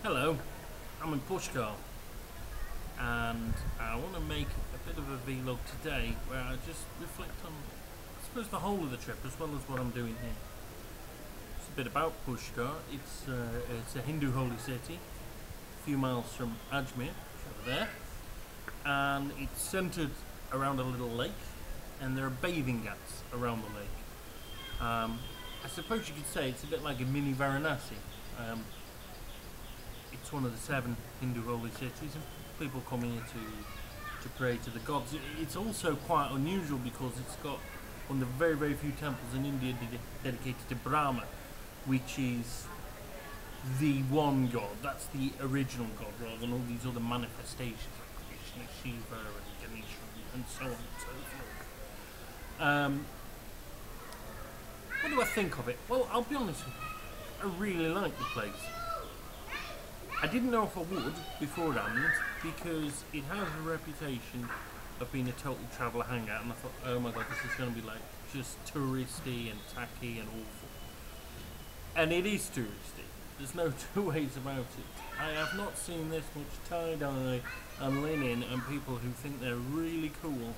Hello, I'm in Pushkar and I want to make a bit of a vlog today where I just reflect on, I suppose, the whole of the trip as well as what I'm doing here. It's a bit about Pushkar. It's a Hindu holy city, a few miles from Ajmer, over there, and it's centered around a little lake, and there are bathing ghats around the lake. I suppose you could say it's a bit like a mini Varanasi. It's one of the 7 Hindu holy cities, and people come here to pray to the gods. It's also quite unusual because it's got one of the very, very few temples in India dedicated to Brahma, which is the one god. That's the original god, rather than all these other manifestations like Krishna, Shiva, and Ganesha, and so on and so forth. What do I think of it? Well, I'll be honest with you, I really like the place. I didn't know if I would beforehand because it has a reputation of being a total traveller hangout, and I thought, oh my god, this is going to be like just touristy and tacky and awful. And it is touristy. There's no two ways about it. I have not seen this much tie-dye and linen and people who think they're really cool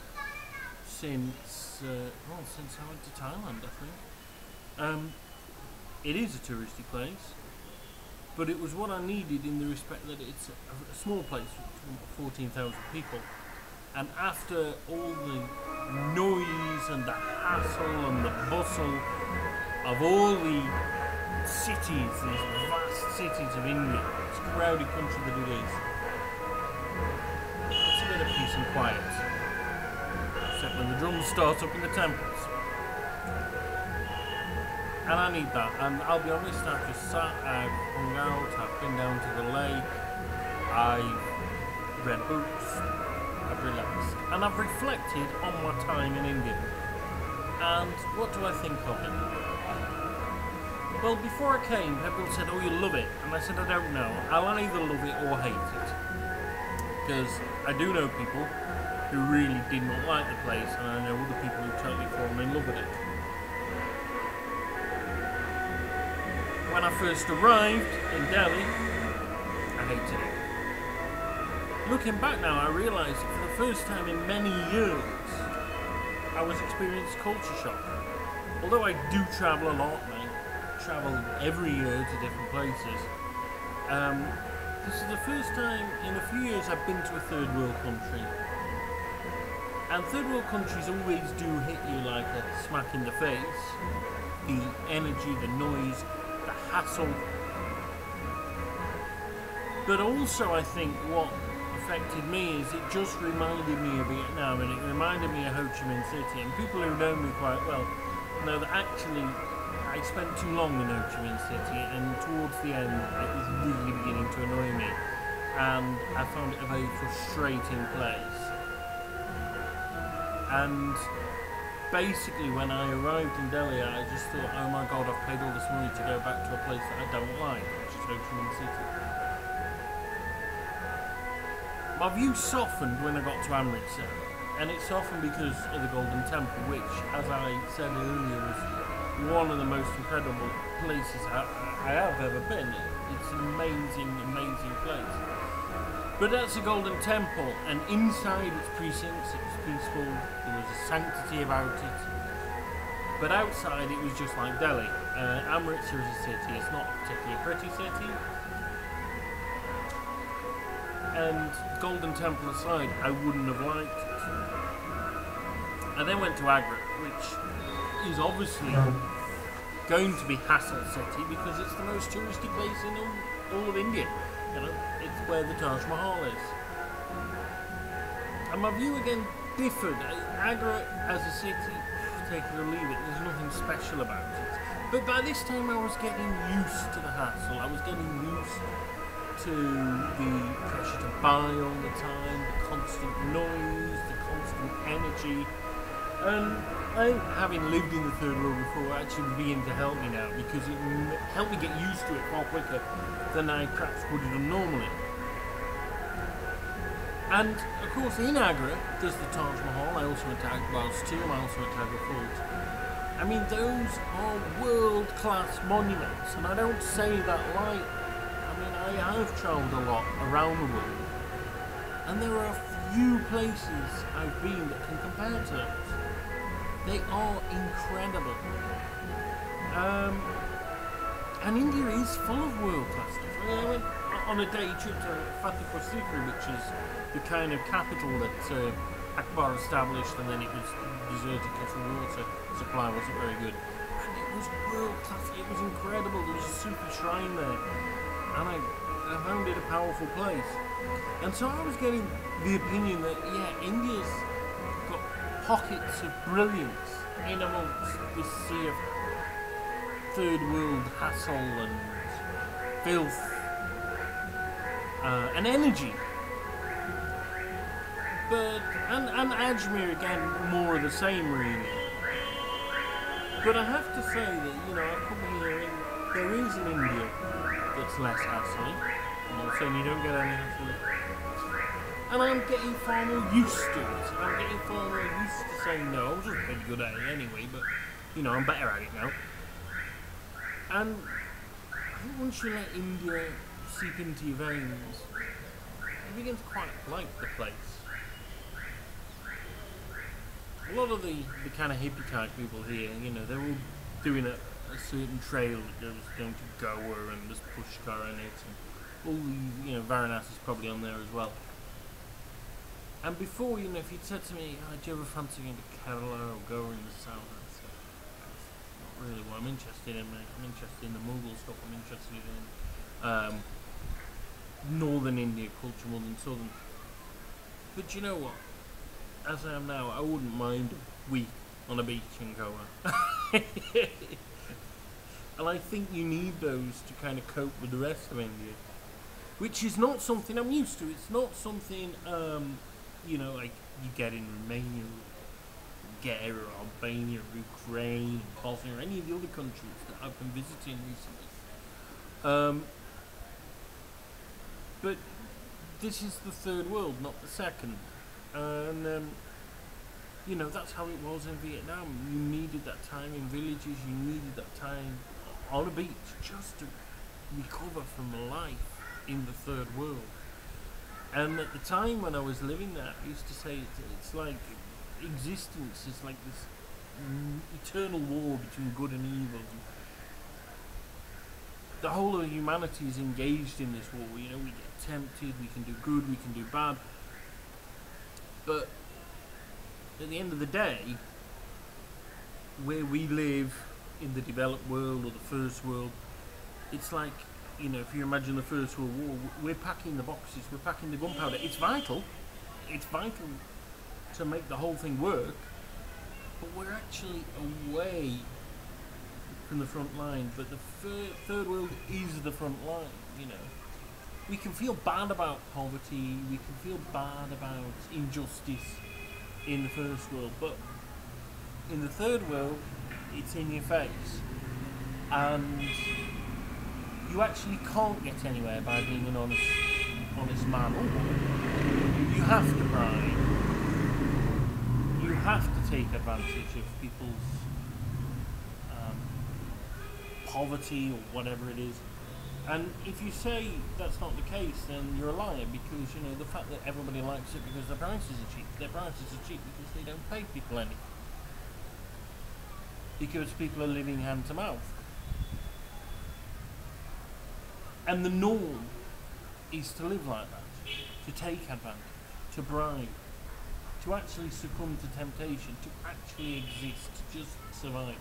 since I went to Thailand, I think. It is a touristy place, but it was what I needed in the respect that it's a small place with 14,000 people, and after all the noise and the hassle and the bustle of all the cities, these vast cities of India, this crowded country that it is, it's a bit of peace and quiet, except when the drums start up in the temples. And I need that, and I'll be honest, I've just sat, I've hung out, I've been down to the lake, I've read books, I've relaxed, and I've reflected on my time in India. And what do I think of it? Well, before I came, people said, oh, you'll love it, and I said, I don't know, I'll either love it or hate it. Because I do know people who really did not like the place, and I know other people who totally fallen in love with it. When I first arrived in Delhi, I hated it. Looking back now, I realise that for the first time in many years, I was experiencing culture shock. Although I do travel a lot, and I travel every year to different places, this is the first time in a few years I've been to a third world country. And third world countries always do hit you like a smack in the face. The energy, the noise, the hassle, but also I think what affected me is it just reminded me of Vietnam, and it reminded me of Ho Chi Minh City, and people who know me quite well know that actually I spent too long in Ho Chi Minh City, and towards the end it was really beginning to annoy me, and I found it a very frustrating place. And basically, when I arrived in Delhi, I just thought, oh my god, I've paid all this money to go back to a place that I don't like, which is Ho Chi Minh City. My view softened when I got to Amritsar, and it softened because of the Golden Temple, which, as I said earlier, was one of the most incredible places I have ever been. It's an amazing, amazing place. But that's a Golden Temple, and inside its precincts it was peaceful, there was a sanctity about it. But outside it was just like Delhi. Amritsar is a city, it's not a particularly pretty city. And Golden Temple aside, I wouldn't have liked it. I then went to Agra, which is obviously going to be hassle city because it's the most touristy place in all of India. You know, it's where the Taj Mahal is. And my view again differed. Agra as a city, take it or leave it, there's nothing special about it. But by this time I was getting used to the hassle. I was getting used to the pressure to buy all the time, the constant noise, the constant energy. And I think having lived in the third world before actually began to help me now, because it helped me get used to it far quicker than I perhaps would have done normally. And of course in Agra there's the Taj Mahal. I also went to Agra too, I also went to Agra Fort. I mean, those are world-class monuments, and I don't say that lightly. I mean, I have travelled a lot around the world, and there are a few places I've been that can compare to those. They are incredible. And India is full of world-class stuff. I mean, I went on a day trip to Fatehpur, which is the kind of capital that Akbar established, and then it was deserted because the water supply wasn't very good. And it was world-class, it was incredible. There was a super shrine there, and I found it a powerful place. And so I was getting the opinion that, yeah, India's got pockets of brilliance in amongst this sea of third world hassle and filth and energy. But and Ajmer again, more of the same really. But I have to say that, you know, I've come here and there is an India that's less hassly. I'm not saying you don't get any hassle. And I'm getting far more used to it. I'm getting far more used to saying no. I was just pretty good at it anyway, but you know, I'm better at it now. And I think once you let India seep into your veins, you begin to quite like the place. A lot of the kind of hippie type people here, you know, they're all doing a certain trail that goes down to Goa, and there's Pushkar in it, and all these, you know, Varanasi is probably on there as well. And before, you know, if you'd said to me, oh, do you ever fancy going to Kerala or Goa in the south, I'd say, that's not really what I'm interested in, mate. I'm interested in the Mughal stuff, I'm interested in northern India culture more than southern. But you know what? As I am now, I wouldn't mind a week on a beach in Goa. And I think you need those to kind of cope with the rest of India, which is not something I'm used to. It's not something, you know, like you get in Romania, Bulgaria, Albania, Ukraine, Bosnia, or any of the other countries that I've been visiting recently. But this is the third world, not the second. And, you know, that's how it was in Vietnam. You needed that time in villages, you needed that time on a beach just to recover from life in the third world. And at the time when I was living there, I used to say it's like existence is like this eternal war between good and evil. The whole of humanity is engaged in this war. You know, we get tempted, we can do good, we can do bad. But at the end of the day, where we live in the developed world or the first world, it's like, you know, if you imagine the First World War, we're packing the boxes, we're packing the gunpowder. It's vital to make the whole thing work, but we're actually away from the front line. But the third world is the front line, you know. We can feel bad about poverty, we can feel bad about injustice in the first world, but in the third world, it's in your face. And you actually can't get anywhere by being an honest man or woman. You have to bribe. You have to take advantage of people's poverty or whatever it is. And if you say that's not the case, then you're a liar, because, you know, the fact that everybody likes it because their prices are cheap. Their prices are cheap because they don't pay people any. Because people are living hand to mouth. And the norm is to live like that, to take advantage, to bribe, to actually succumb to temptation, to actually exist, to just survive.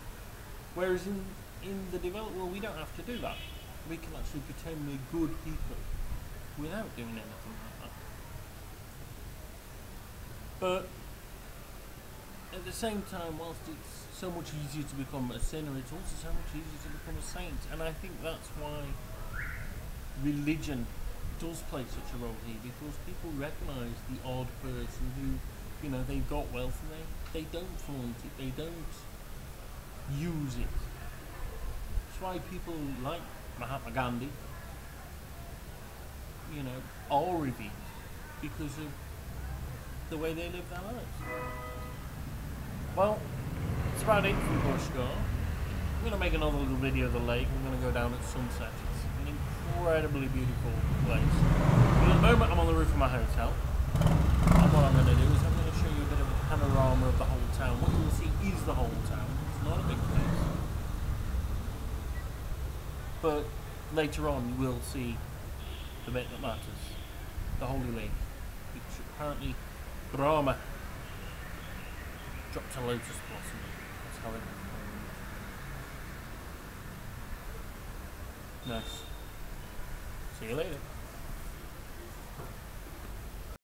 Whereas in the developed world, we don't have to do that. We can actually pretend we're good people without doing anything like that. But at the same time, whilst it's so much easier to become a sinner, it's also so much easier to become a saint. And I think that's why religion does play such a role here, because people recognise the odd person who, you know, they've got wealth and they don't flaunt it, they don't use it. That's why people like Mahatma Gandhi, you know, are revered because of the way they live their lives. Well, it's about it from Pushkar. I'm going to make another little video of the lake. I'm going to go down at sunset. It's an incredibly beautiful place. But at the moment I'm on the roof of my hotel, and what I'm going to do is I'm going to show you a bit of a panorama of the whole town. What you will see is the whole town. It's not a big place. But later on you will see the bit that matters. The Holy Lake, which apparently Brahma dropped a lotus blossom. That's how it is. Nice. See you later.